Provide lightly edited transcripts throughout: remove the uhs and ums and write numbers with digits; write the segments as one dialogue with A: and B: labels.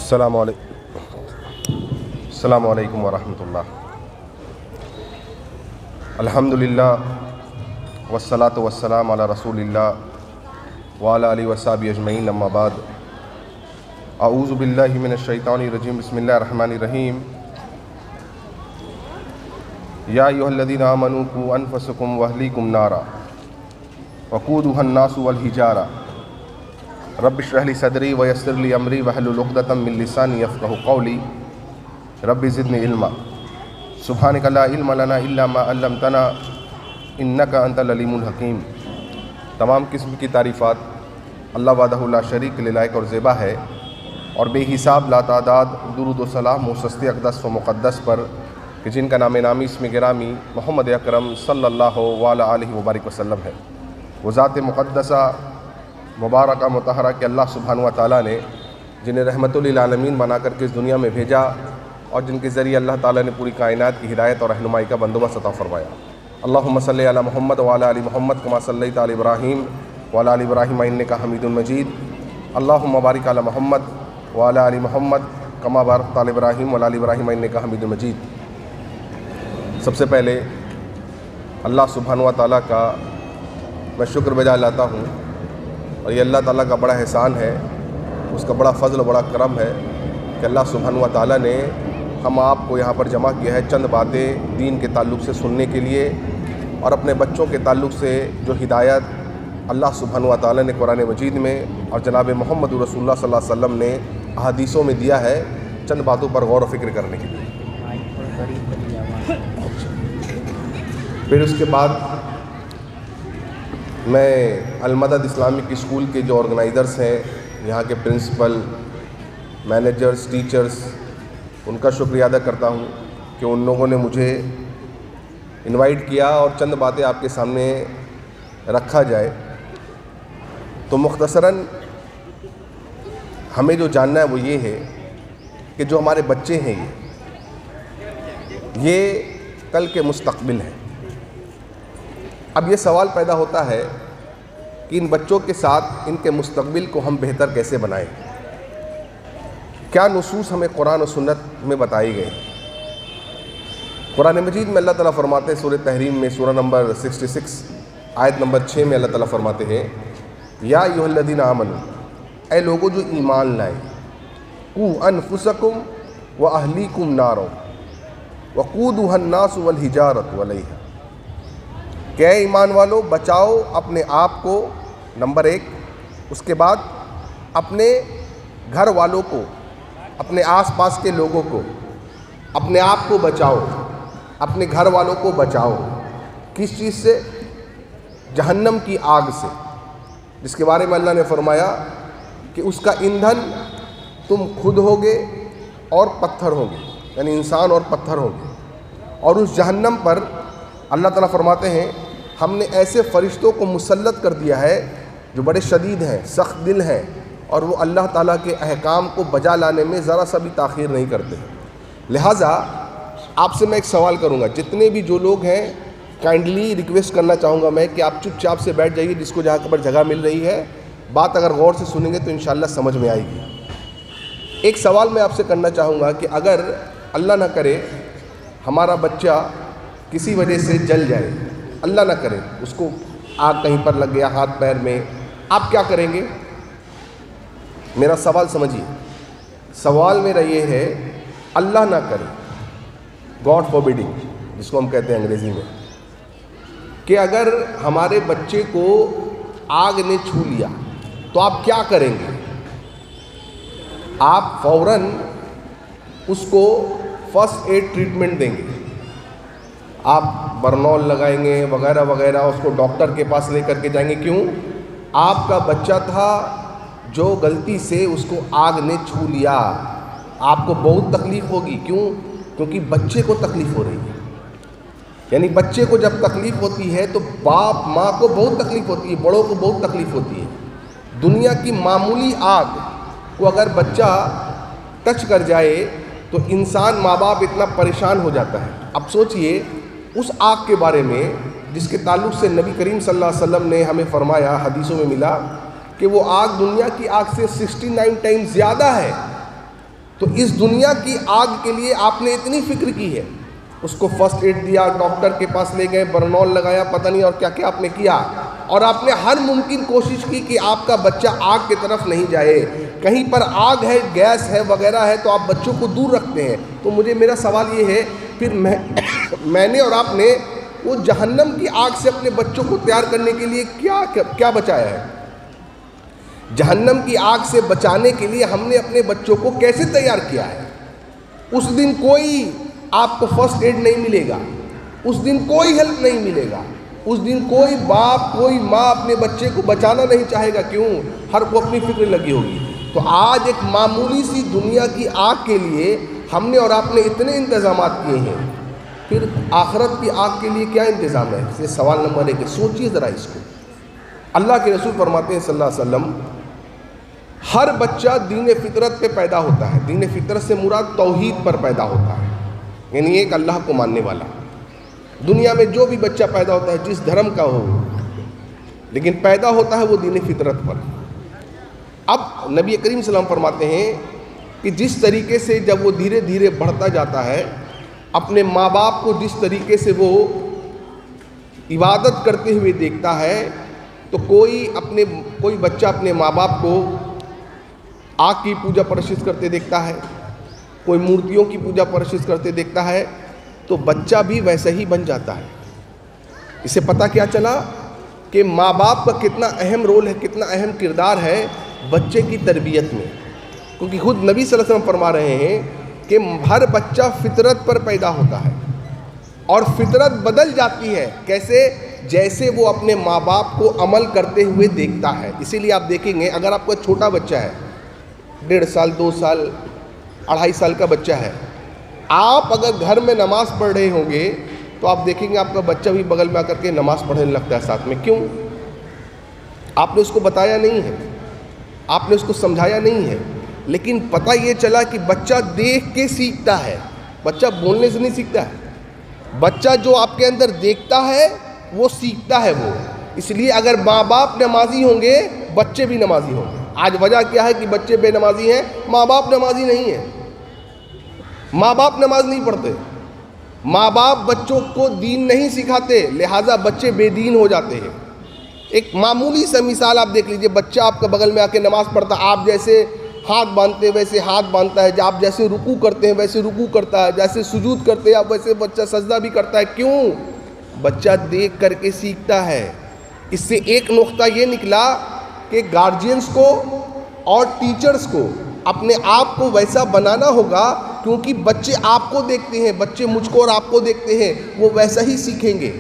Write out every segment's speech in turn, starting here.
A: السلام علیکم ورحمۃ اللہ۔ الحمدللہ والصلاۃ والسلام علی رسول اللہ وعلی آلہ وصحبہ اجمعین، اما بعد۔ اعوذ باللہ من الشیطان الرجیم، بسم اللہ الرحمن الرحیم۔ یا ایھا الذین آمنوا قوا انفسکم واہلیکم نارا وقودھا الناس والحجارہ رب اشرح لی صدری ویسر لی امری واحلل عقدۃ من لسانی یفقہوا قولی رب زدنی علما سبحانک لا علم لنا الا ما علمتنا انک انت العلیم الحکیم۔ تمام قسم کی تعریفات اللہ وحدہ لا شریک کے لائق اور زیبا ہے، اور بے حساب لاتعداد درود و سلام مصطفی اقدس و مقدس پر کہ جن کا نام نامی اسم گرامی محمد اکرم صلی اللہ علیہ وبارک وسلم ہے۔ وہ ذات مقدسہ مبارکہ مطہرہ کہ اللہ سبحانہ و تعالیٰ نے جنہیں رحمت للعالمین بنا کر کے اس دنیا میں بھیجا، اور جن کے ذریعے اللہ تعالیٰ نے پوری کائنات کی ہدایت اور رہنمائی کا بندوبست عطا فرمایا۔ اللہم صلی علی محمد وعلی آل محمد کما صلیت علی ابراہیم وعلی آل ابراہیم انک حمید مجید۔ اللہم بارک علی محمد وعلی آل محمد کما بارکت علی ابراہیم وعلی آل ابراہیم انک حمید مجید۔ سب سے پہلے اللہ سبحانہ و تعالیٰ کا میں شکر بجا لاتا ہوں، اور یہ اللہ تعالیٰ کا بڑا احسان ہے، اس کا بڑا فضل و بڑا کرم ہے کہ اللہ سبحانہ و تعالیٰ نے ہم آپ کو یہاں پر جمع کیا ہے چند باتیں دین کے تعلق سے سننے کے لیے، اور اپنے بچوں کے تعلق سے جو ہدایت اللہ سبحانہ و تعالیٰ نے قرآن مجید میں اور جناب محمد رسول اللہ صلی اللہ علیہ وسلم نے احادیثوں میں دیا ہے، چند باتوں پر غور و فکر کرنے کے لیے۔ پھر اس کے بعد میں المدد اسلامک اسکول کے جو آرگنائزرز ہیں، یہاں کے پرنسپل، مینیجرز، ٹیچرز، ان کا شکریہ ادا کرتا ہوں کہ ان لوگوں نے مجھے انوائٹ کیا اور چند باتیں آپ کے سامنے رکھا جائے۔ تو مختصراً ہمیں جو جاننا ہے وہ یہ ہے کہ جو ہمارے بچے ہیں یہ کل کے مستقبل ہیں۔ اب یہ سوال پیدا ہوتا ہے کہ ان بچوں کے ساتھ ان کے مستقبل کو ہم بہتر کیسے بنائیں؟ کیا نصوص ہمیں قرآن و سنت میں بتائی گئی؟ قرآن مجید میں اللہ تعالیٰ فرماتے ہیں، سورہ تحریم میں سورہ نمبر 66 آیت نمبر 6 میں اللہ تعالیٰ فرماتے ہیں، یا ایھا الذین آمنوا، اے لوگوں جو ایمان لائے، قوا انفسکم واہلیکم نارا وقودھا الناس والحجارۃ علیہا، کہ اے ایمان والو بچاؤ اپنے آپ کو، نمبر 1، اس کے بعد اپنے گھر والوں کو، اپنے آس پاس کے لوگوں کو، اپنے آپ کو بچاؤ، اپنے گھر والوں کو بچاؤ۔ کس چیز سے؟ جہنم کی آگ سے، جس کے بارے میں اللہ نے فرمایا کہ اس کا ایندھن تم خود ہوگے اور پتھر ہوں گے، یعنی انسان اور پتھر ہوں گے۔ اور اس جہنم پر اللہ تعالیٰ فرماتے ہیں ہم نے ایسے فرشتوں کو مسلط کر دیا ہے جو بڑے شدید ہیں، سخت دل ہیں، اور وہ اللہ تعالیٰ کے احکام کو بجا لانے میں ذرا سا بھی تاخیر نہیں کرتے۔ لہٰذا آپ سے میں ایک سوال کروں گا، جتنے بھی جو لوگ ہیں کائنڈلی ریکویسٹ کرنا چاہوں گا میں کہ آپ چپ چاپ سے بیٹھ جائیے، جس کو جہاں پر جگہ مل رہی ہے، بات اگر غور سے سنیں گے تو انشاءاللہ سمجھ میں آئے گی۔ ایک سوال میں آپ سے کرنا چاہوں گا کہ اگر اللہ نہ کرے ہمارا بچہ کسی وجہ سے جل جائے، اللہ نہ کرے اس کو آگ کہیں پر لگ گیا ہاتھ پیر میں، آپ کیا کریں گے؟ میرا سوال سمجھیے، سوال میرا یہ ہے، اللہ نہ کرے، گاڈ فوربیڈنگ جس کو ہم کہتے ہیں انگریزی میں، کہ اگر ہمارے بچے کو آگ نے چھو لیا تو آپ کیا کریں گے؟ آپ فوراً اس کو فرسٹ ایڈ ٹریٹمنٹ دیں گے، آپ برنول لگائیں گے وغیرہ وغیرہ، اس کو ڈاکٹر کے پاس لے کر کے جائیں گے۔ کیوں؟ آپ کا بچہ تھا جو غلطی سے اس کو آگ نے چھو لیا، آپ کو بہت تکلیف ہوگی۔ کیوں؟ کیونکہ بچے کو تکلیف ہو رہی ہے، یعنی بچے کو جب تکلیف ہوتی ہے تو باپ ماں کو بہت تکلیف ہوتی ہے، بڑوں کو بہت تکلیف ہوتی ہے۔ دنیا کی معمولی آگ کو اگر بچہ ٹچ کر جائے تو انسان ماں باپ اتنا پریشان ہو جاتا ہے۔ اب سوچئے اس آگ کے بارے میں جس کے تعلق سے نبی کریم صلی اللہ علیہ وسلم نے ہمیں فرمایا، حدیثوں میں ملا کہ وہ آگ دنیا کی آگ سے 69 ٹائم زیادہ ہے، تو اس دنیا کی آگ کے لیے آپ نے اتنی فکر کی ہے، اس کو فرسٹ ایڈ دیا، ڈاکٹر کے پاس لے گئے، برنول لگایا، پتہ نہیں اور کیا کیا آپ نے کیا، اور آپ نے ہر ممکن کوشش کی کہ آپ کا بچہ آگ کی طرف نہیں جائے. کہیں پر آگ ہے، گیس ہے وغیرہ ہے تو آپ بچوں کو دور رکھتے ہیں. تو میرا سوال یہ ہے، پھر میں نے اور آپ نے وہ جہنم کی آگ سے اپنے بچوں کو تیار کرنے کے لیے کیا بچایا ہے؟ جہنم کی آگ سے بچانے کے لیے ہم نے اپنے بچوں کو کیسے تیار کیا ہے؟ اس دن کوئی آپ کو فرسٹ ایڈ نہیں ملے گا، اس دن کوئی ہیلپ نہیں ملے گا، اس دن کوئی باپ کوئی ماں اپنے بچے کو بچانا نہیں چاہے گا. کیوں؟ ہر کو اپنی فکر لگی ہوگی. تو آج ایک معمولی سی دنیا کی آگ کے لیے ہم نے اور آپ نے اتنے انتظامات کیے ہیں، پھر آخرت کی آگ کے لیے کیا انتظام ہے؟ یہ سوال نمبر 1 ہے. سوچیے ذرا اس کو. اللہ کے رسول فرماتے ہیں صلی اللہ علیہ وسلم، ہر بچہ دین فطرت پہ پیدا ہوتا ہے. دین فطرت سے مراد توحید پر پیدا ہوتا ہے، یعنی ایک اللہ کو ماننے والا. دنیا میں جو بھی بچہ پیدا ہوتا ہے جس دھرم کا ہو، لیکن پیدا ہوتا ہے وہ دین فطرت پر. اب نبی کریم صلی اللہ علیہ وسلم فرماتے ہیں کہ جس طریقے سے جب وہ دھیرے دھیرے بڑھتا جاتا ہے، اپنے ماں باپ کو جس طریقے سے وہ عبادت کرتے ہوئے دیکھتا ہے، تو کوئی بچہ اپنے ماں باپ کو آگ کی پوجا پرستش کرتے دیکھتا ہے، کوئی مورتیوں کی پوجا پرستش کرتے دیکھتا ہے، تو بچہ بھی ویسا ہی بن جاتا ہے. اس سے پتہ کیا چلا کہ ماں باپ کا کتنا اہم رول ہے، کتنا اہم کردار ہے بچے کی تربیت میں. کیونکہ خود نبی صلی اللہ علیہ وسلم فرما رہے ہیں کہ ہر بچہ فطرت پر پیدا ہوتا ہے اور فطرت بدل جاتی ہے. کیسے؟ جیسے وہ اپنے ماں باپ کو عمل کرتے ہوئے دیکھتا ہے. اسی لیے آپ دیکھیں گے اگر آپ کا چھوٹا بچہ ہے، 1.5 سال 2 سال 2.5 سال کا بچہ ہے، آپ اگر گھر میں نماز پڑھ رہے ہوں گے تو آپ دیکھیں گے آپ کا بچہ بھی بغل میں آ کر کے نماز پڑھنے لگتا ہے ساتھ میں. کیوں؟ آپ نے اس کو بتایا نہیں ہے، آپ نے اس کو سمجھایا نہیں ہے، لیکن پتہ یہ چلا کہ بچہ دیکھ کے سیکھتا ہے. بچہ بولنے سے نہیں سیکھتا ہے، بچہ جو آپ کے اندر دیکھتا ہے وہ سیکھتا ہے. وہ اس لیے اگر ماں باپ نمازی ہوں گے بچے بھی نمازی ہوں گے. آج وجہ کیا ہے کہ بچے بے نمازی ہیں؟ ماں باپ نمازی نہیں ہیں، ماں باپ نماز نہیں پڑھتے، ماں باپ بچوں کو دین نہیں سکھاتے، لہٰذا بچے بے دین ہو جاتے ہیں. ایک معمولی سا مثال آپ دیکھ لیجئے، بچہ آپ کا بغل میں آ کے نماز پڑھتا، آپ جیسے ہاتھ باندھتے ہیں ویسے ہاتھ باندھتا ہے، آپ جیسے رکوع کرتے ہیں ویسے رکوع کرتا ہے، جیسے سجود کرتے ہیں آپ ویسے بچہ سجدہ بھی کرتا ہے. کیوں؟ بچہ دیکھ کر کے سیکھتا ہے. اس سے ایک نقطہ یہ نکلا کہ گارجینز کو اور ٹیچرز کو اپنے آپ کو ویسا بنانا ہوگا، کیونکہ بچے آپ کو دیکھتے ہیں، بچے مجھ کو اور آپ کو دیکھتے ہیں، وہ ویسا ہی سیکھیں گے.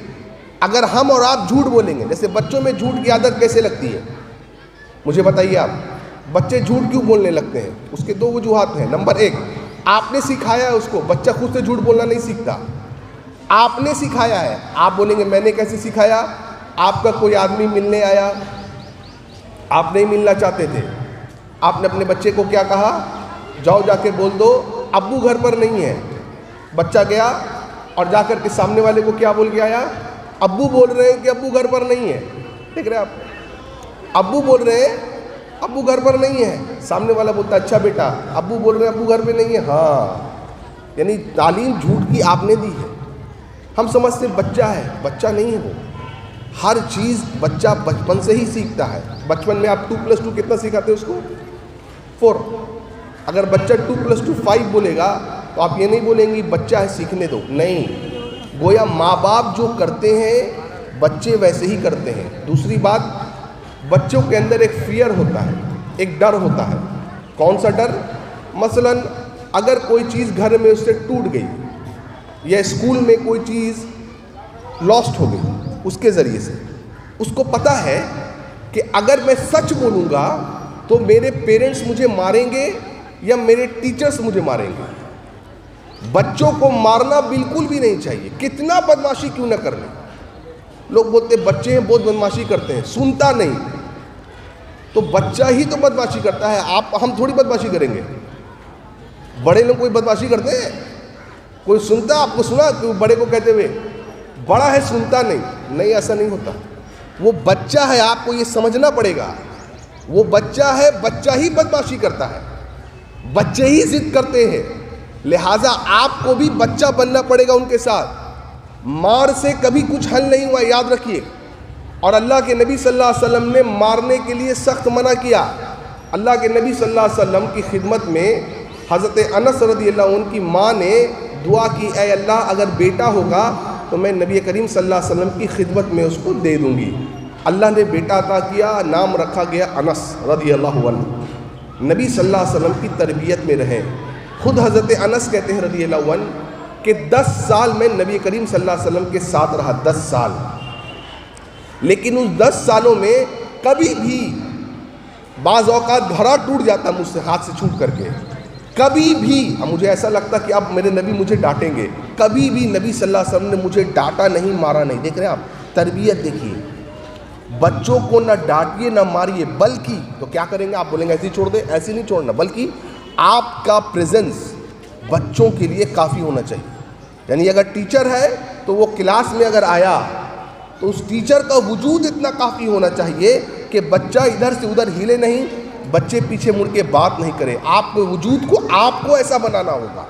A: اگر ہم اور آپ جھوٹ بولیں گے، جیسے بچوں میں جھوٹ کی عادت کیسے لگتی ہے مجھے بتائیے آپ، بچے جھوٹ کیوں بولنے لگتے ہیں؟ اس کے 2 وجوہات ہیں. نمبر 1، آپ نے سکھایا ہے اس کو. بچہ خود سے جھوٹ بولنا نہیں سیکھتا، آپ نے سکھایا ہے. آپ بولیں گے میں نے کیسے سکھایا؟ آپ کا کوئی آدمی ملنے آیا، آپ نہیں ملنا چاہتے تھے، آپ نے اپنے بچے کو کیا کہا؟ جاؤ جا کے بول دو ابو گھر پر نہیں ہے. بچہ گیا اور جا کر کے سامنے والے کو کیا بول کے آیا؟ ابو بول رہے ہیں کہ ابو گھر پر نہیں ہے. دیکھ رہے آپ، ابو بول رہے ہیں ابو گھر پر نہیں ہے. سامنے والا بولتا اچھا بیٹا، ابو بول رہے ہیں ابو گھر پہ نہیں ہے. ہاں، یعنی تعلیم جھوٹ کی آپ نے دی ہے. ہم سمجھتے بچہ ہے، بچہ نہیں ہے. وہ ہر چیز بچہ بچپن سے ہی سیکھتا ہے. بچپن میں آپ 2+2 کتنا سکھاتے ہیں اس کو؟ 4. اگر بچہ 2+2 5 بولے گا تو آپ یہ نہیں بولیں گے بچہ ہے سیکھنے دو، نہیں. گویا ماں باپ جو کرتے ہیں بچے ویسے ہی کرتے ہیں. دوسری بات، بچوں کے اندر ایک فیئر ہوتا ہے، ایک ڈر ہوتا ہے. کون سا ڈر؟ مثلا اگر کوئی چیز گھر میں اس سے ٹوٹ گئی یا اسکول میں کوئی چیز لاسٹ ہو گئی، اس کے ذریعے سے اس کو پتہ ہے کہ اگر میں سچ بولوں گا تو میرے پیرنٹس مجھے ماریں گے یا میرے ٹیچرز مجھے ماریں گے. بچوں کو مارنا بالکل بھی نہیں چاہیے، کتنا بدمعاشی کیوں نہ کر لیں. لوگ بولتے بچے ہیں بہت بدمعاشی کرتے ہیں، سنتا نہیں. تو بچہ ہی تو بدمعاشی کرتا ہے، ہم تھوڑی بدمعاشی کریں گے. بڑے لوگ کوئی بدمعاشی کرتے ہیں؟ کوئی سنتا؟ آپ کو سنا کہ بڑے کو کہتے ہوئے بڑا ہے سنتا نہیں، ایسا نہیں ہوتا. وہ بچہ ہے، آپ کو یہ سمجھنا پڑے گا. وہ بچہ ہے، بچہ ہی بدمعاشی کرتا ہے. بچے ہی ضد کرتے ہیں، لہٰذا آپ کو بھی بچہ بننا پڑے گا ان کے ساتھ. مار سے کبھی کچھ حل نہیں ہوا، یاد رکھیے. اور اللہ کے نبی صلی اللہ علیہ وسلم نے مارنے کے لیے سخت منع کیا. اللہ کے نبی صلی اللہ علیہ وسلم کی خدمت میں حضرت انس رضی اللہ عنہ کی ماں نے دعا کی، اے اللہ اگر بیٹا ہوگا تو میں نبی کریم صلی اللہ علیہ وسلم کی خدمت میں اس کو دے دوں گی. اللہ نے بیٹا عطا کیا، نام رکھا گیا انس رضی اللہ عنہ. نبی صلی اللہ علیہ وسلم کی تربیت میں رہے. خود حضرت انس کہتے ہیں رضی اللہ عنہ کہ 10 سال میں نبی کریم صلی اللہ علیہ وسلم کے ساتھ رہا، 10 سال. لیکن اس 10 سالوں میں کبھی بھی بعض اوقات گھڑا ٹوٹ جاتا مجھ سے ہاتھ سے چھوٹ کر کے، کبھی بھی مجھے ایسا لگتا کہ اب میرے نبی مجھے ڈانٹیں گے، کبھی بھی نبی صلی اللہ علیہ وسلم نے مجھے ڈانٹا نہیں، مارا نہیں. دیکھ رہے ہیں آپ تربیت دیکھیے. بچوں کو نہ ڈانٹیے نہ ماریے، بلکہ تو کیا کریں گے آپ بولیں گے ایسے ہی چھوڑ دیں، ایسے نہیں چھوڑنا، بلکہ آپ کا پریزنس بچوں کے لیے کافی ہونا چاہیے. یعنی اگر ٹیچر ہے تو وہ کلاس میں اگر آیا تو اس ٹیچر کا وجود اتنا کافی ہونا چاہیے کہ بچہ ادھر سے ادھر ہلے نہیں، بچے پیچھے مڑ کے بات نہیں کرے. آپ کے وجود کو آپ کو ایسا بنانا ہوگا،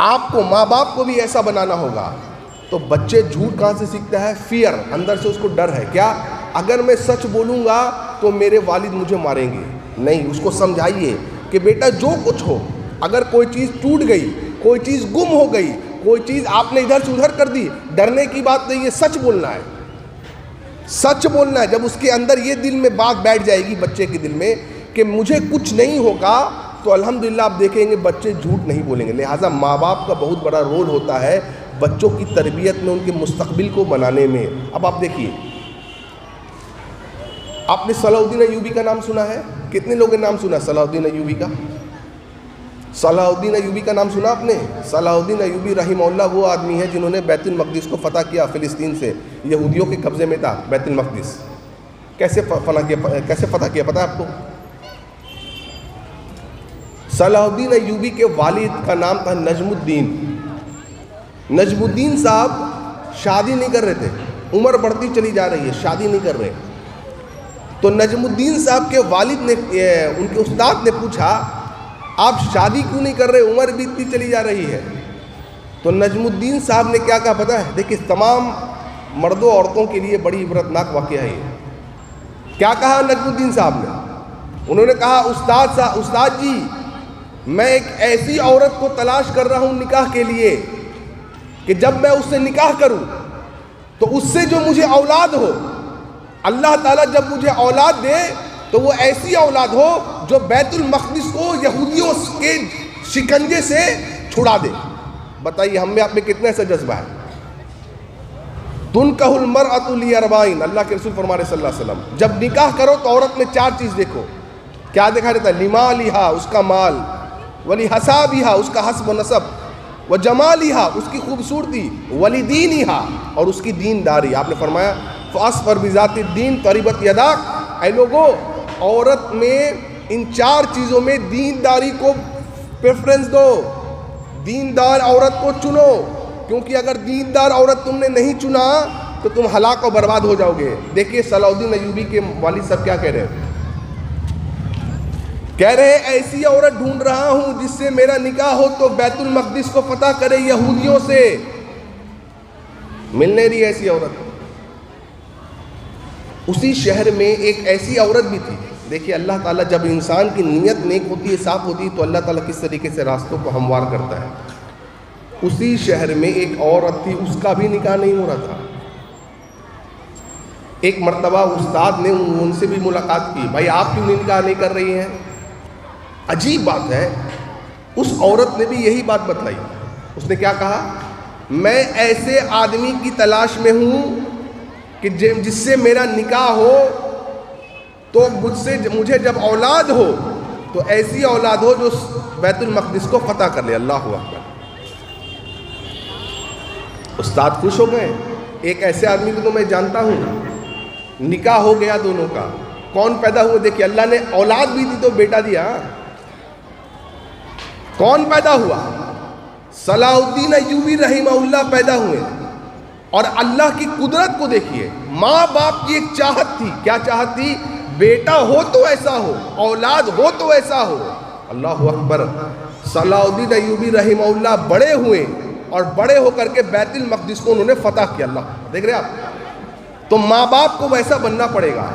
A: آپ کو ماں باپ کو بھی ایسا بنانا ہوگا. تو بچے جھوٹ کہاں سے سیکھتا ہے؟ فیئر، اندر سے اس کو ڈر ہے. کیا اگر میں سچ بولوں گا تو میرے والد مجھے ماریں گے؟ نہیں، اس کو سمجھائیے کہ بیٹا جو کچھ ہو، اگر کوئی چیز ٹوٹ گئی، کوئی چیز گم ہو گئی، کوئی چیز آپ نے ادھر سے ادھر کر دی، ڈرنے کی بات نہیں ہے، سچ بولنا ہے. سچ بولنا ہے. جب اس کے اندر یہ دل میں بات بیٹھ جائے گی بچے کے دل میں کہ مجھے کچھ نہیں ہوگا، تو الحمدللہ آپ دیکھیں گے بچے جھوٹ نہیں بولیں گے. لہٰذا ماں باپ کا بہت بڑا رول ہوتا ہے بچوں کی تربیت میں، ان کے مستقبل کو بنانے میں. اب آپ دیکھیے، آپ نے صلاح الدین ایوبی کا نام سنا ہے؟ کتنے لوگوں نے نام سنا صلاح الدین ایوبی کا؟ صلاح الدین ایوبی کا نام سنا آپ نے؟ صلاح الدین ایوبی رحمہ اللہ وہ آدمی ہے جنہوں نے بیت المقدس کو فتح کیا. فلسطین سے یہودیوں کے قبضے میں تھا بیت المقدس. کیسے فتح کیا پتہ ہے آپ کو؟ صلاح الدین ایوبی کے والد کا نام تھا نجم الدین. نجم الدین صاحب شادی نہیں کر رہے تھے، عمر بڑھتی چلی جا رہی ہے، شادی نہیں کر رہے. تو نجم الدین صاحب کے والد نے، ان کے استاد نے پوچھا آپ شادی کیوں نہیں کر رہے، عمر بھی اتنی چلی جا رہی ہے؟ تو نجم الدین صاحب نے کیا کہا پتہ ہے؟ دیکھیں تمام مردوں عورتوں کے لیے بڑی عبرتناک واقعہ ہے یہ. کیا کہا نجم الدین صاحب نے؟ انہوں نے کہا استاد جی میں ایک ایسی عورت کو تلاش کر رہا ہوں نکاح کے لیے کہ جب میں اس سے نکاح کروں تو اس سے جو مجھے اولاد ہو، اللہ تعالیٰ جب مجھے اولاد دے تو وہ ایسی اولاد ہو جو بیت المقدس کو یہودیوں کے شکنجے سے چھڑا دے. بتائیے ہم میں آپ میں کتنا ایسا جذبہ ہے؟ تنکح المرأۃ لاربعین، اللہ کے رسول فرما رہے صلی اللہ علیہ وسلم جب نکاح کرو تو عورت میں 4 چیز دیکھو. کیا دیکھا جاتا ہے؟ لمالہا، اس کا مال، ولحسابہا، اس کا حسب و نسب، وجمالہا، اس کی خوبصورتی، ولدینہا، اور اس کی دینداری. آپ نے فرمایا فاصبر بذات الدین تربت یداک. اے لوگو، عورت میں ان 4 چیزوں میں دینداری کو پریفرنس دو، دیندار عورت کو چنو، کیونکہ اگر دیندار عورت تم نے نہیں چنا تو تم ہلاک و برباد ہو جاؤ گے. دیکھیے صلاح الدین ایوبی کے والد صاحب کیا کہہ رہے ہیں؟ کہہ رہے ہیں ایسی عورت ڈھونڈ رہا ہوں جس سے میرا نکاح ہو تو بیت المقدس کو فتح کرے یہودیوں سے. مل نہیں رہی ایسی عورت. اسی شہر میں ایک ایسی عورت بھی تھی. دیکھیے اللہ تعالیٰ جب انسان کی نیت نیک ہوتی ہے، صاف ہوتی ہے، تو اللہ تعالیٰ کس طریقے سے راستوں کو ہموار کرتا ہے. اسی شہر میں ایک عورت تھی، اس کا بھی نکاح نہیں ہو رہا تھا. ایک مرتبہ استاد نے ان سے بھی ملاقات کی، بھائی آپ کیوں نکاح نہیں کر رہی ہیں؟ عجیب بات ہے، اس عورت نے بھی یہی بات بتلائی. اس نے کیا کہا؟ میں ایسے آدمی کی تلاش میں ہوں کہ جس سے میرا نکاح ہو تو مجھے جب اولاد ہو تو ایسی اولاد ہو جو بیت المقدس کو فتح کر لے. اللہ اکبر. استاد خوش ہو گئے. ایک ایسے آدمی کو تو میں جانتا ہوں، نکاح ہو گیا دونوں کا. کون پیدا ہوئے؟ دیکھیے اللہ نے اولاد بھی دی تو بیٹا دیا. کون پیدا ہوا؟ صلاح الدین ایوبی رحمہ اللہ پیدا ہوئے. اور اللہ کی قدرت کو دیکھیے. ماں باپ کی ایک چاہت تھی. کیا چاہت تھی؟ بیٹا ہو تو ایسا ہو، اولاد ہو تو ایسا ہو. اللہ اکبر، صلاح الدین ایوبی رحمہ اللہ بڑے ہوئے اور بڑے ہو کر کے بیت المقدس کو انہوں نے فتح کیا. اللہ دیکھ رہے آپ. تو ماں باپ کو ویسا بننا پڑے گا،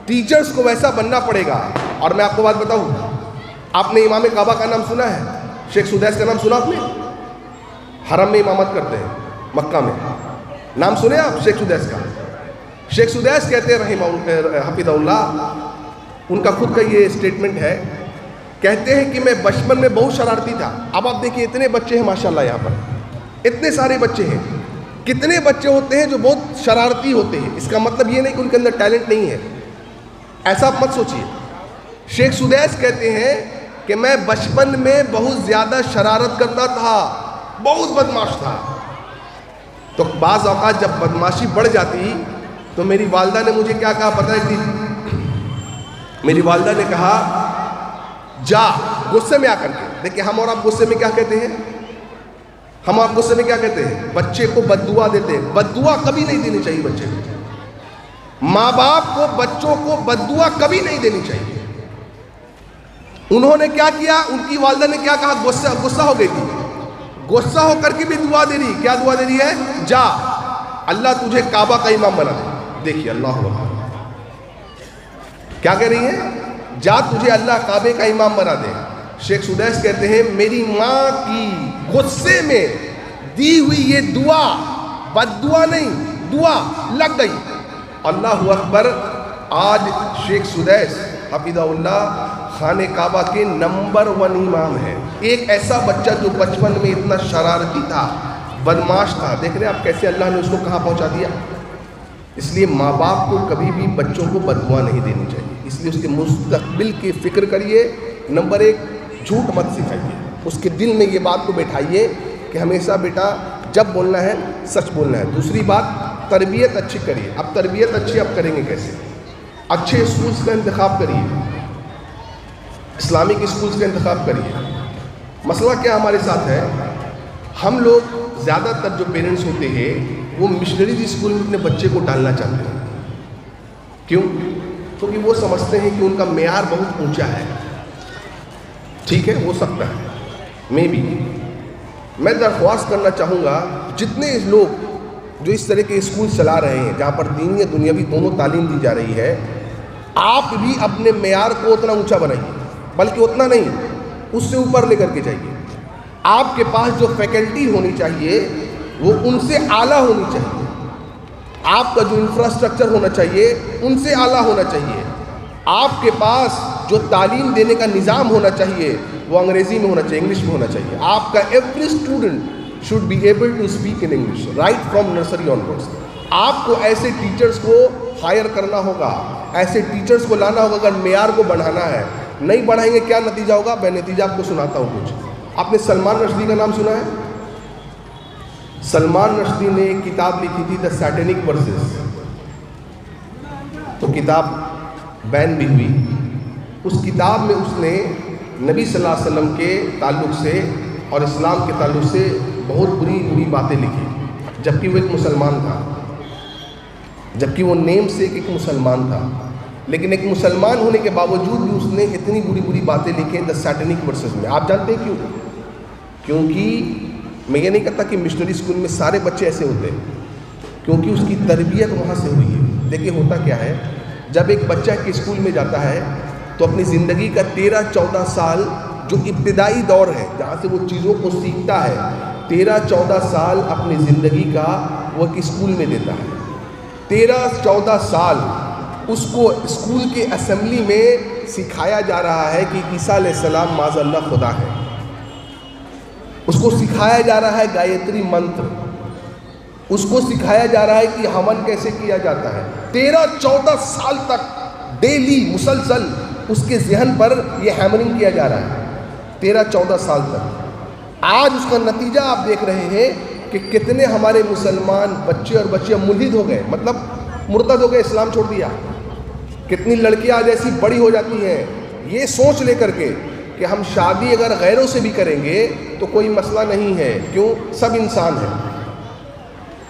A: ٹیچرز کو ویسا بننا پڑے گا. اور میں آپ کو بات بتاؤں، آپ نے امام کعبہ کا نام سنا ہے؟ شیخ سدیس کا نام سنا آپ نے؟ حرم میں امامت کرتے ہیں مکہ میں. نام سنے آپ شیخ سدیس کا؟ شیخ سدیس کہتے ہیں حفظہ اللہ، ان کا خود کا یہ اسٹیٹمنٹ ہے، کہتے ہیں کہ میں بچپن میں بہت شرارتی تھا. اب آپ دیکھیے اتنے بچے ہیں ماشاءاللہ یہاں پر، اتنے سارے بچے ہیں. کتنے بچے ہوتے ہیں جو بہت شرارتی ہوتے ہیں، اس کا مطلب یہ نہیں کہ ان کے اندر ٹیلنٹ نہیں ہے، ایسا آپ مت سوچیے. شیخ سدیس کہتے ہیں کہ میں بچپن میں بہت زیادہ شرارت کرتا تھا، بہت بدماش تھا. تو بعض اوقات جب بدماشی بڑھ جاتی تو میری والدہ نے مجھے کیا کہا پتہ ہے کہ میری والدہ نے کہا جا، غصے میں آ کر کے. دیکھیں ہم اور آپ غصے میں کیا کہتے ہیں؟ ہم آپ غصے میں کیا کہتے ہیں؟ بچے کو بد دعا دیتے ہیں. بد دعا کبھی نہیں دینی چاہیے بچے کو. ماں باپ کو بچوں کو بد دعا کبھی نہیں دینی چاہیے. انہوں نے کیا کیا؟ ان کی والدہ نے کیا کہا؟ غصہ ہو گئی تھی، غصہ ہو کر کے بھی دعا دے رہی. کیا دعا دے رہی ہے؟ جا اللہ تجھے کعبہ کا امام بنا دے. دیکھیے اللہ اکبر، کیا کہہ رہی ہے؟ جا تجھے اللہ کعبے کا امام بنا دے. شیخ سدیس کہتے ہیں میری ماں کی غصے میں دی ہوئی یہ دعا، بد دعا نہیں، دعا لگ گئی. اللہ اکبر. آج شیخ سدیس حفظہ اللہ خانہ کعبہ کے نمبر 1 امام ہے. ایک ایسا بچہ جو بچپن میں اتنا شرارتی تھا، بدماش تھا، دیکھ رہے ہیں آپ کیسے اللہ نے اس کو کہاں پہنچا دیا. اس لیے ماں باپ کو کبھی بھی بچوں کو بد دعا نہیں دینی چاہیے. اس لیے اس کے مستقبل کی فکر کریے. نمبر 1، جھوٹ مت سکھائیے. اس کے دل میں یہ بات کو بٹھائیے کہ ہمیشہ بیٹا جب بولنا ہے سچ بولنا ہے. دوسری بات، تربیت اچھی کریے. اب تربیت اچھی آپ کریں گے کیسے؟ اچھے اسکولز کا انتخاب کریے، اسلامک اسکولز کا انتخاب کریے. مسئلہ کیا ہمارے ساتھ ہے، ہم لوگ زیادہ تر جو پیرنٹس ہوتے ہیں وہ مشنریز اسکول میں اپنے بچے کو ڈالنا چاہتے ہیں. کیوں؟ کیونکہ وہ سمجھتے ہیں کہ ان کا معیار بہت اونچا ہے. ٹھیک ہے، ہو سکتا ہے، میں درخواست کرنا چاہوں گا جتنے لوگ جو اس طرح کے اسکول چلا رہے ہیں جہاں پر دینی یا دنیاوی دونوں تعلیم دی جا رہی ہے، آپ بھی اپنے معیار کو اتنا اونچا بنائیے، بلکہ اتنا نہیں، اس سے اوپر لے کر کے جائیے. آپ کے پاس جو فیکلٹی ہونی چاہیے وہ ان سے اعلیٰ ہونی چاہیے. آپ کا جو انفراسٹرکچر ہونا چاہیے ان سے اعلیٰ ہونا چاہیے. آپ کے پاس جو تعلیم دینے کا نظام ہونا چاہیے وہ انگریزی میں ہونا چاہیے، انگلش میں ہونا چاہیے. آپ کا every student should be able to speak in English right from nursery onwards. آپ کو ایسے ٹیچرز کو ہائر کرنا ہوگا، ایسے ٹیچرز کو لانا ہوگا. اگر معیار کو بڑھانا ہے، نہیں بڑھائیں گے کیا نتیجہ ہوگا؟ میں نتیجہ آپ کو سناتا ہوں کچھ. آپ نے سلمان رشدی کا نام سنا ہے؟ سلمان رشدی نے ایک کتاب لکھی تھی دا سیٹینک ورسز. تو کتاب بین بھی ہوئی. اس کتاب میں اس نے نبی صلی اللہ علیہ وسلم کے تعلق سے اور اسلام کے تعلق سے بہت بری باتیں لکھی، جبکہ وہ ایک مسلمان تھا، جبکہ وہ نیم سے ایک مسلمان تھا. لیکن ایک مسلمان ہونے کے باوجود بھی اس نے اتنی بری باتیں لکھی دا سیٹینک ورسز میں. آپ جانتے ہیں کیوں؟ کیونکہ میں یہ نہیں کہتا کہ مشنری اسکول میں سارے بچے ایسے ہوتے ہیں، کیونکہ اس کی تربیت وہاں سے ہوئی ہے. دیکھیں ہوتا کیا ہے، جب ایک بچہ کے اسکول میں جاتا ہے تو اپنی زندگی کا 13-14 سال جو ابتدائی دور ہے جہاں سے وہ چیزوں کو سیکھتا ہے، 13-14 سال اپنی زندگی کا وہ ایک اسکول میں دیتا ہے. 13-14 سال اس کو اسکول کے اسمبلی میں سکھایا جا رہا ہے کہ عیسیٰ علیہ السلام معاذ اللہ خدا ہے. اس کو سکھایا جا رہا ہے گایتری منتر، اس کو سکھایا جا رہا ہے کہ ہون کیسے کیا جاتا ہے. 13-14 سال تک ڈیلی مسلسل اس کے ذہن پر یہ ہیمرنگ کیا جا رہا ہے. 13-14 سال تک. آج اس کا نتیجہ آپ دیکھ رہے ہیں کہ کتنے ہمارے مسلمان بچے اور بچیاں ملحد ہو گئے، مطلب مرتد ہو گئے، اسلام چھوڑ دیا. کتنی لڑکیاں آج ایسی بڑی ہو جاتی ہیں یہ سوچ لے کر کے کہ ہم شادی اگر غیروں سے بھی کریں گے تو کوئی مسئلہ نہیں ہے. کیوں؟ سب انسان ہیں.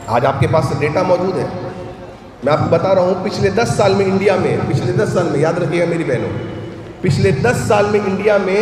A: آج آپ کے پاس ڈیٹا موجود ہے. میں آپ کو بتا رہا ہوں پچھلے 10 سال میں انڈیا میں، پچھلے 10 سال میں یاد رکھیے گا میری بہنوں، پچھلے 10 سال میں انڈیا میں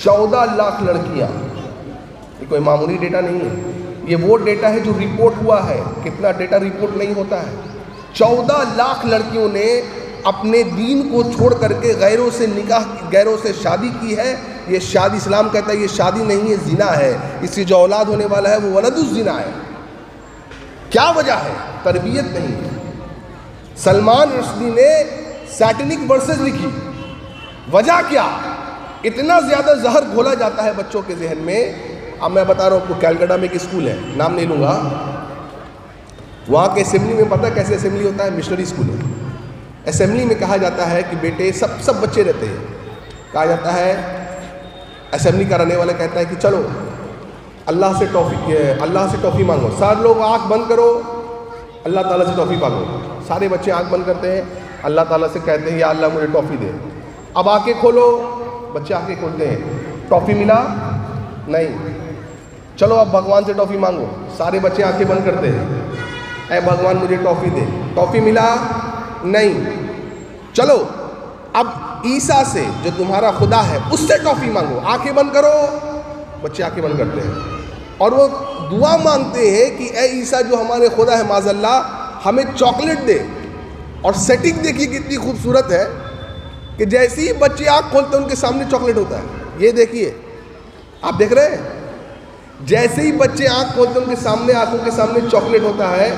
A: 14 لاکھ لڑکیاں. یہ کوئی معمولی ڈیٹا نہیں ہے، یہ وہ ڈیٹا ہے جو رپورٹ ہوا ہے. کتنا ڈیٹا رپورٹ نہیں ہوتا ہے. 14 لاکھ لڑکیوں نے اپنے دین کو چھوڑ کر کے غیروں سے نکاح، غیروں سے شادی کی ہے. یہ شادی اسلام کہتا ہے یہ شادی نہیں ہے، زنا ہے. اس سے جو اولاد ہونے والا ہے وہ ولد الزنا ہے. کیا وجہ ہے؟ تربیت نہیں ہے. سلمان رشدی نے سیٹنک ورسز لکھی. وجہ کیا؟ اتنا زیادہ زہر گھولا جاتا ہے بچوں کے ذہن میں. اب میں بتا رہا ہوں آپ کو، کیلکٹا میں ایک اسکول ہے، نام نہیں لوں گا. وہاں کے اسمبلی میں پتہ کیسے اسمبلی ہوتا ہے؟ مشنری اسکول ہے. اسمبلی میں کہا جاتا ہے کہ بیٹے، سب بچے رہتے ہیں، کہا جاتا ہے، اسمبلی کا رہنے والا کہتا ہے کہ چلو اللہ سے ٹافی مانگو. سارے لوگ آنکھ بند کرو، اللہ تعالیٰ سے ٹافی مانگو. سارے بچے آنکھ بند کرتے ہیں، اللہ تعالیٰ سے کہتے ہیں یا اللہ مجھے ٹافی دے. اب آنکھیں کھولو، بچے آنکھیں کھولتے ہیں، ٹافی ملا نہیں. چلو اب بھگوان سے ٹافی مانگو. سارے بچے آنکھیں بند کرتے ہیں، اے بھگوان مجھے ٹافی دے. ٹافی ملا نہیں. چلو اب عیسیٰ سے جو تمہارا خدا ہے اس سے ٹافی مانگو. آنکھیں بند کرو، بچے آنکھیں بند کرتے ہیں اور وہ دعا مانگتے ہیں کہ اے عیسیٰ جو ہمارے خدا ہے معاذ اللہ، ہمیں چاکلیٹ دے. اور سیٹنگ دیکھیے کتنی خوبصورت ہے کہ جیسے ہی بچے آنکھ کھولتے ہیں ان کے سامنے چاکلیٹ ہوتا ہے. یہ دیکھیے، آپ دیکھ رہے ہیں، جیسے ہی بچے آنکھ کھولتے ہیں ان کے سامنے، آنکھوں کے سامنے چاکلیٹ ہوتا ہے.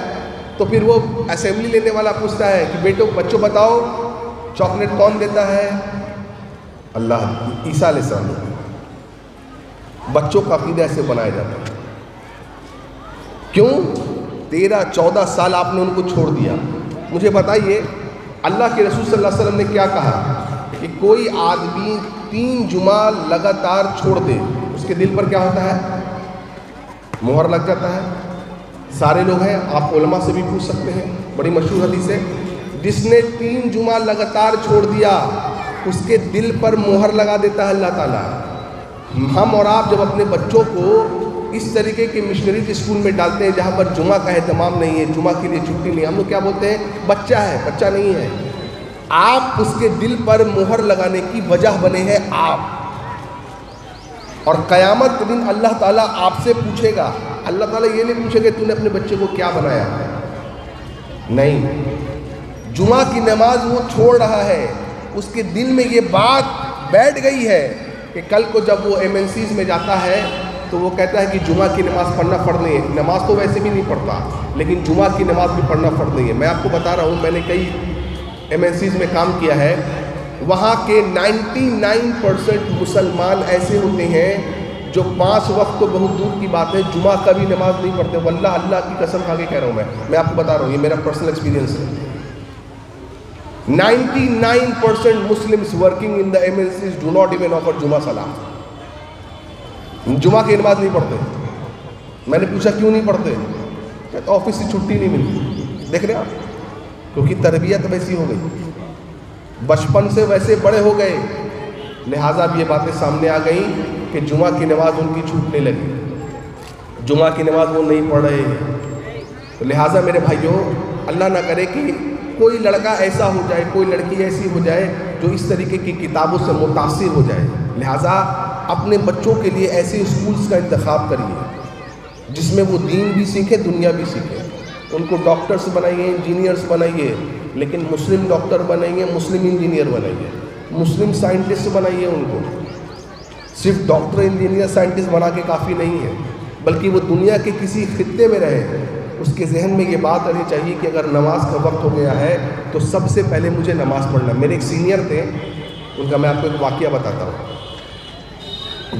A: تو پھر وہ اسمبلی لینے والا پوچھتا ہے کہ بیٹو، بچوں بتاؤ چاکلیٹ کون دیتا ہے؟ اللہ، عیسیٰ علیہ السلام. بچوں کا عقیدہ ایسے بنایا جاتا ہے. کیوں؟ 13-14 سال آپ نے ان کو چھوڑ دیا. مجھے بتائیے اللہ کے رسول صلی اللہ علیہ وسلم نے کیا کہا کہ کوئی آدمی 3 جمعہ لگاتار چھوڑ دے، اس کے دل پر کیا ہوتا ہے؟ مہر لگ جاتا ہے. سارے لوگ ہیں، آپ علماء سے بھی پوچھ سکتے ہیں. بڑی مشہور حدیث ہے، جس نے 3 جمعہ لگاتار چھوڑ دیا اس کے دل پر مہر لگا دیتا ہے اللہ تعالیٰ. ہم اور آپ جب اپنے بچوں کو اس طریقے کے مشنری اسکول میں ڈالتے ہیں جہاں پر جمعہ کا اہتمام نہیں ہے، جمعہ کے لیے چھٹی نہیں، ہم لوگ کیا بولتے ہیں؟ بچہ ہے. بچہ نہیں ہے. آپ اس کے دل پر مہر لگانے کی وجہ بنے ہیں آپ. اور قیامت کے دن اللہ تعالیٰ آپ سے پوچھے گا. اللہ تعالیٰ یہ نہیں پوچھے گا تو نے اپنے بچے کو کیا بنایا، نہیں. جمعہ کی نماز وہ چھوڑ رہا ہے، اس کے دل میں یہ بات بیٹھ گئی ہے کہ کل کو جب وہ MNCs میں جاتا ہے تو وہ کہتا ہے کہ جمعہ کی نماز پڑھنا فرض نہیں ہے. نماز تو ویسے بھی نہیں پڑھتا، لیکن جمعہ کی نماز بھی پڑھنا فرض نہیں ہے. میں آپ کو بتا رہا ہوں، میں نے کئی MNCs میں کام کیا ہے. وہاں کے 99% مسلمان ایسے ہوتے ہیں جو 5 وقت تو بہت دور کی بات ہے، جمعہ کا بھی نماز نہیں پڑھتے. واللہ اللہ کی قسم کھا کے کہہ رہا ہوں، میں آپ کو بتا رہا ہوں، یہ میرا پرسنل ایکسپیرینس ہے. 99% Muslims working in the MNCs do not even offer Jum'ah Salah. جمعہ کی نماز نہیں پڑھتے. میں نے پوچھا کیوں نہیں پڑھتے؟ کہتے آفس سے چھٹی نہیں ملتی. دیکھ رہے آپ، کیونکہ تربیت ویسی ہو گئی، بچپن سے ویسے بڑے ہو گئے، لہٰذا اب یہ باتیں سامنے آ گئیں کہ جمعہ کی نماز ان کی چھوٹنے لگی، جمعہ کی نماز وہ نہیں پڑھ رہے ہیں. تو لہٰذا میرے بھائیوں، اللہ نہ کرے کہ کوئی لڑکا ایسا ہو جائے، کوئی لڑکی ایسی ہو جائے جو اس طریقے کی کتابوں سے متاثر ہو جائے. لہٰذا اپنے بچوں کے لیے ایسے اسکولز کا انتخاب کریے جس میں وہ دین بھی سیکھیں، دنیا بھی سیکھیں. ان کو ڈاکٹرز بنائیے، انجینئرز بنائیے، لیکن مسلم ڈاکٹر بنائیے، مسلم انجینئر بنائیے، مسلم سائنٹسٹ بنائیے. ان کو صرف ڈاکٹر، انجینئر، سائنٹسٹ بنا کے کافی نہیں ہے، بلکہ وہ دنیا کے کسی خطے میں رہے، اس کے ذہن میں یہ بات آنی چاہیے کہ اگر نماز کا وقت ہو گیا ہے تو سب سے پہلے مجھے نماز پڑھنا. میرے ایک سینئر تھے، ان کا میں آپ کو ایک واقعہ بتاتا ہوں.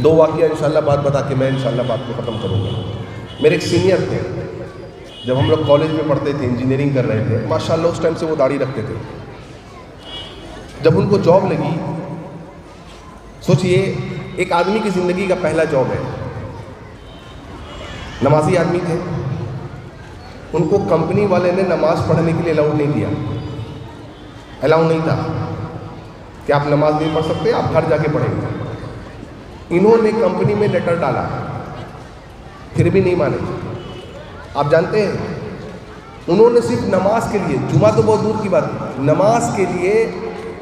A: 2 واقعہ انشاءاللہ بات بتا کے میں انشاءاللہ بات کو ختم کروں گا. میرے ایک سینئر تھے، جب ہم لوگ کالج میں پڑھتے تھے، انجینئرنگ کر رہے تھے، ماشاءاللہ اس ٹائم سے وہ داڑھی رکھتے تھے. جب ان کو جاب لگی، سوچئے ایک آدمی کی زندگی کا پہلا جاب ہے، نمازی آدمی تھے، ان کو کمپنی والے نے نماز پڑھنے کے لیے الاؤ نہیں تھا کہ آپ نماز نہیں پڑھ سکتے، آپ گھر جا کے پڑھیں گے. انہوں نے کمپنی میں لیٹر ڈالا، پھر بھی نہیں مانے. آپ جانتے ہیں انہوں نے صرف نماز کے لیے، جمعہ تو بہت دور کی بات ہے، نماز کے لیے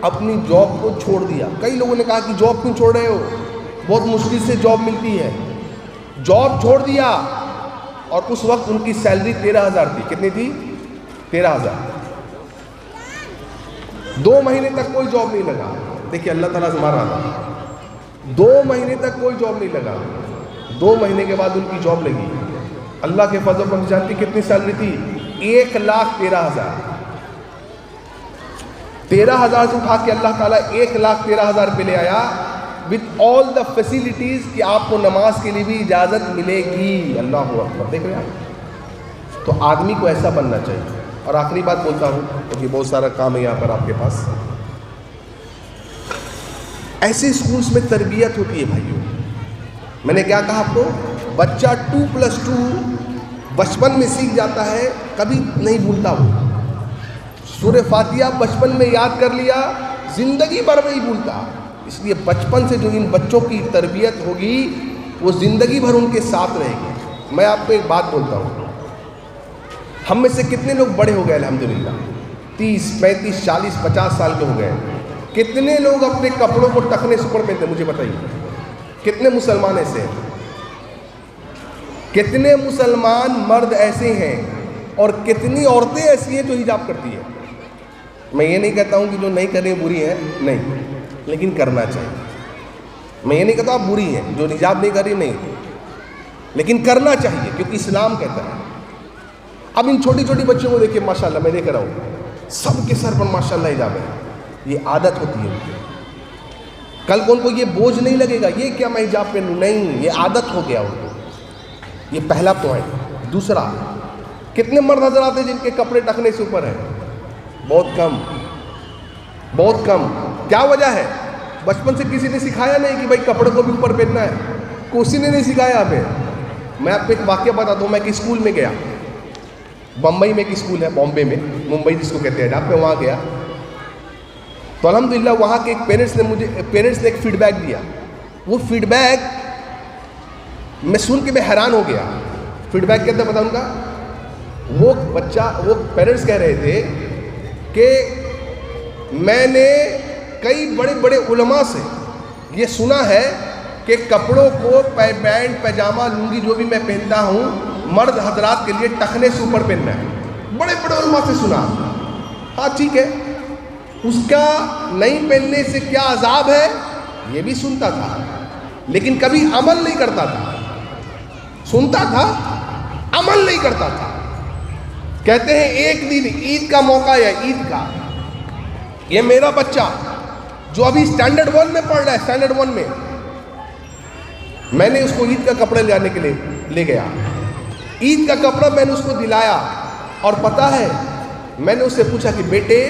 A: اپنی جاب کو چھوڑ دیا۔ کئی لوگوں نے کہا کہ جاب کیوں چھوڑ رہے ہو، بہت مشکل سے جاب ملتی ہے۔ جاب چھوڑ دیا، اور اس وقت ان کی سیلری 13,000 تھی۔ کتنی تھی؟ 13,000۔ 2 مہینے تک کوئی جاب نہیں لگا۔ دیکھیے اللہ تعالیٰ سے مار رہا تھا، 2 مہینے تک کوئی جاب نہیں لگا۔ 2 مہینے کے بعد ان کی جاب لگی۔ اللہ کے فضل پر جانتی کتنی سیلری تھی؟ 1,13,000۔ 13,000 سے اٹھا کے اللہ تعالیٰ 1,13,000 پہ لے آیا، with all the facilities کہ آپ کو نماز کے لیے بھی اجازت ملے گی۔ اللہ اکبر، دیکھ رہے ہیں؟ تو آدمی کو ایسا بننا چاہیے۔ اور آخری بات بولتا ہوں کیونکہ بہت سارا کام ہے یہاں پر آپ کے پاس۔ ایسے اسکولس میں تربیت ہوتی ہے بھائیوں۔ میں نے کیا کہا آپ کو؟ بچہ 2+2 بچپن میں سیکھ جاتا ہے، کبھی نہیں بھولتا۔ وہ سورہ فاتحہ بچپن میں یاد کر لیا، زندگی بھر نہیں بھولتا۔ اس لیے بچپن سے جو ان بچوں کی تربیت ہوگی وہ زندگی بھر ان کے ساتھ رہے گی۔ میں آپ کو ایک بات بولتا ہوں، ہم میں سے کتنے لوگ بڑے ہو گئے الحمدللہ، 30 35 40 50 سال کے ہو گئے؟ کتنے لوگ اپنے کپڑوں کو ٹخنے سے اوپر پہنتے ہیں؟ مجھے بتائیے کتنے مسلمان ایسے ہیں؟ کتنے مسلمان مرد ایسے ہیں اور کتنی عورتیں ایسی ہیں جو حجاب کرتی ہیں؟ میں یہ نہیں کہتا ہوں کہ جو نہیں کریں بری ہیں، نہیں، لیکن کرنا چاہیے۔ میں یہ نہیں کہتا آپ بری ہیں جو حجاب نہیں کر رہی، نہیں، لیکن کرنا چاہیے کیونکہ اسلام کہتا ہے۔ اب ان چھوٹی چھوٹی بچوں کو دیکھیں، ماشاءاللہ میں دیکھ رہا ہوں سب کے سر پر ماشاءاللہ حجاب ہے۔ یہ عادت ہوتی ہے، کل کو ان کو یہ بوجھ نہیں لگے گا یہ کیا میں حجاب پہنوں، نہیں، یہ عادت ہو گیا ان کو۔ یہ پہلا پوائنٹ۔ دوسرا، کتنے مرد حضرات ہیں جن کے کپڑے ٹخنے سے اوپر ہیں؟ بہت کم، بہت کم۔ کیا وجہ ہے؟ بچپن سے کسی نے سکھایا نہیں کہ بھائی کپڑے کو بھی اوپر پہننا ہے، کسی نے نہیں سکھایا ہمیں۔ میں آپ کو ایک واقعہ بتاتا ہوں، میں ایک اسکول میں گیا، بمبئی میں ایک اسکول ہے، بامبے میں، ممبئی جس کو کہتے ہیں جہاں پہ، وہاں گیا تو الحمدللہ وہاں کے ایک پیرنٹس نے ایک فیڈ بیک دیا۔ وہ فیڈ بیک میں سن کے میں حیران ہو گیا۔ فیڈ بیک کہتے ہیں پتہ ان کا؟ وہ پیرنٹس کہہ رہے تھے کہ میں نے کئی بڑے بڑے علماء سے یہ سنا ہے کہ کپڑوں کو پینٹ پیجامہ لنگی جو بھی میں پہنتا ہوں مرد حضرات کے لیے ٹخنے سے اوپر پہننا ہے۔ بڑے بڑے علماء سے سنا۔ ہاں ٹھیک ہے، اس کا نہیں پہننے سے کیا عذاب ہے یہ بھی سنتا تھا، لیکن کبھی عمل نہیں کرتا تھا۔ سنتا تھا، عمل نہیں کرتا تھا۔ کہتے ہیں ایک دن عید کا موقع ہے، عید کا، یہ میرا بچہ جو ابھی اسٹینڈرڈ 1 میں پڑھ رہا ہے، اسٹینڈرڈ 1 میں نے اس کو عید کا کپڑا لانے کے لیے لے گیا۔ عید کا کپڑا میں نے اس کو دلایا، اور پتہ ہے میں نے اس سے پوچھا کہ بیٹے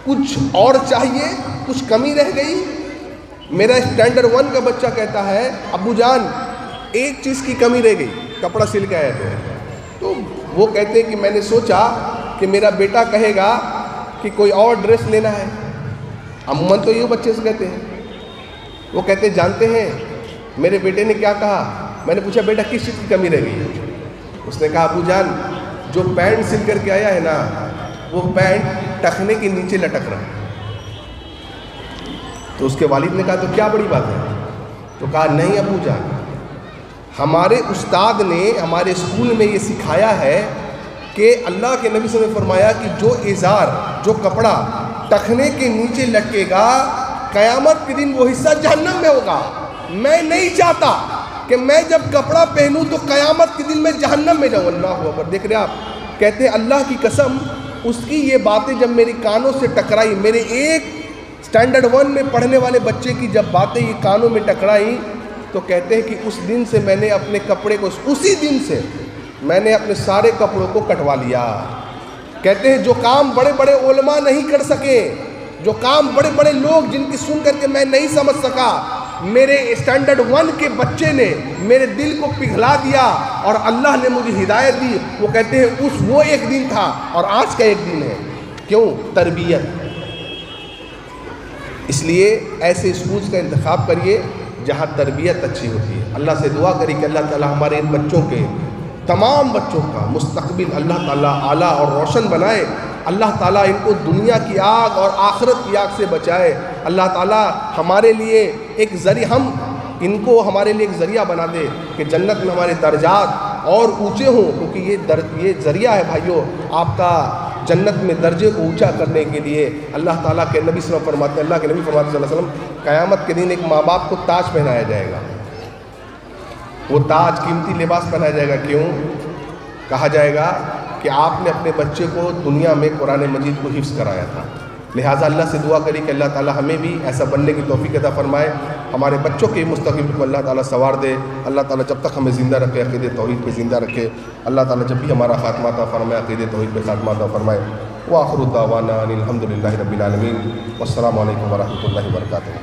A: کچھ اور چاہیے، کچھ کمی رہ گئی؟ میرا اسٹینڈرڈ 1 کا بچہ کہتا ہے ابو جان ایک چیز کی کمی رہ گئی، کپڑا سل کے آیا تو وہ کہتے ہیں کہ میں نے سوچا کہ میرا بیٹا کہے گا کہ کوئی اور ڈریس لینا ہے۔ عموماً تو یہ بچے سے کہتے ہیں۔ وہ کہتے ہیں جانتے ہیں میرے بیٹے نے کیا کہا؟ میں نے پوچھا بیٹا کس چیز کی کمی رہ گئی؟ اس نے کہا ابو جان جو پینٹ سل کر کے آیا ہے نا وہ پینٹ ٹخنے کے نیچے لٹک رہا ہے۔ تو اس کے والد نے کہا تو کیا بڑی بات ہے؟ تو کہا نہیں ابو جان، ہمارے استاد نے ہمارے اسکول میں یہ سکھایا ہے کہ اللہ کے نبی صلی اللہ علیہ وسلم نے فرمایا کہ جو ازار، جو کپڑا ٹخنے کے نیچے لٹکے گا قیامت کے دن وہ حصہ جہنم میں ہوگا۔ میں نہیں چاہتا کہ میں جب کپڑا پہنوں تو قیامت کے دن میں جہنم میں جاؤں۔ اللہ اکبر، دیکھ رہے آپ، کہتے ہیں اللہ کی قسم اس کی یہ باتیں جب میری کانوں سے ٹکرائی، میرے ایک اسٹینڈرڈ 1 میں پڑھنے والے بچے کی جب باتیں یہ کانوں میں ٹکرائی تو کہتے ہیں کہ اس دن سے میں نے اپنے کپڑے کو، اسی دن سے میں نے اپنے سارے کپڑوں کو کٹوا لیا۔ کہتے ہیں جو کام بڑے بڑے علماء نہیں کر سکے، جو کام بڑے بڑے لوگ جن کی سن کر کے میں نہیں سمجھ سکا، میرے اسٹینڈرڈ 1 کے بچے نے میرے دل کو پگھلا دیا اور اللہ نے مجھے ہدایت دی۔ وہ کہتے ہیں وہ ایک دن تھا اور آج کا ایک دن ہے۔ کیوں؟ تربیت۔ اس لیے ایسے اسکولز کا انتخاب کریے جہاں تربیت اچھی ہوتی ہے۔ اللہ سے دعا کری کہ اللہ تعالی ہمارے ان بچوں کے تمام بچوں کا مستقبل اللہ تعالیٰ اعلیٰ اور روشن بنائے. اللہ تعالیٰ ان کو دنیا کی آگ اور آخرت کی آگ سے بچائے. اللہ تعالیٰ ہمارے لیے ایک ذریعہ، ہم ان کو ہمارے لیے ایک ذریعہ بنا دے کہ جنت میں ہمارے درجات اور اونچے ہوں، کیونکہ یہ ذریعہ ہے بھائیوں آپ کا جنت میں درجے کو اونچا کرنے کے لیے. اللہ تعالیٰ کے نبی صلی اللہ علیہ وسلم فرماتے ہیں، اللہ کے نبی فرماتے ہیں صلی اللہ علیہ وسلم، قیامت کے دن ایک ماں باپ کو تاج پہنایا جائے گا. وہ تاج قیمتی لباس پہنایا جائے گا. کیوں؟ کہا جائے گا کہ آپ نے اپنے بچے کو دنیا میں قرآن مجید کو حفظ کرایا تھا. لہٰذا اللہ سے دعا کری کہ اللہ تعالیٰ ہمیں بھی ایسا بننے کی توفیق عطا فرمائے، ہمارے بچوں کے مستقبل کو اللہ تعالیٰ سنوار دے. اللہ تعالیٰ جب تک ہمیں زندہ رکھے عقیدے توحید پہ زندہ رکھے. اللہ تعالیٰ جب بھی ہمارا خاتمہ عطا فرمائے عقیدے توحید پہ خاتمہ عطا فرمائے. وآخر دعوانا ان الحمد للہ رب العالمین. والسلام علیکم ورحمۃ اللہ وبرکاتہ.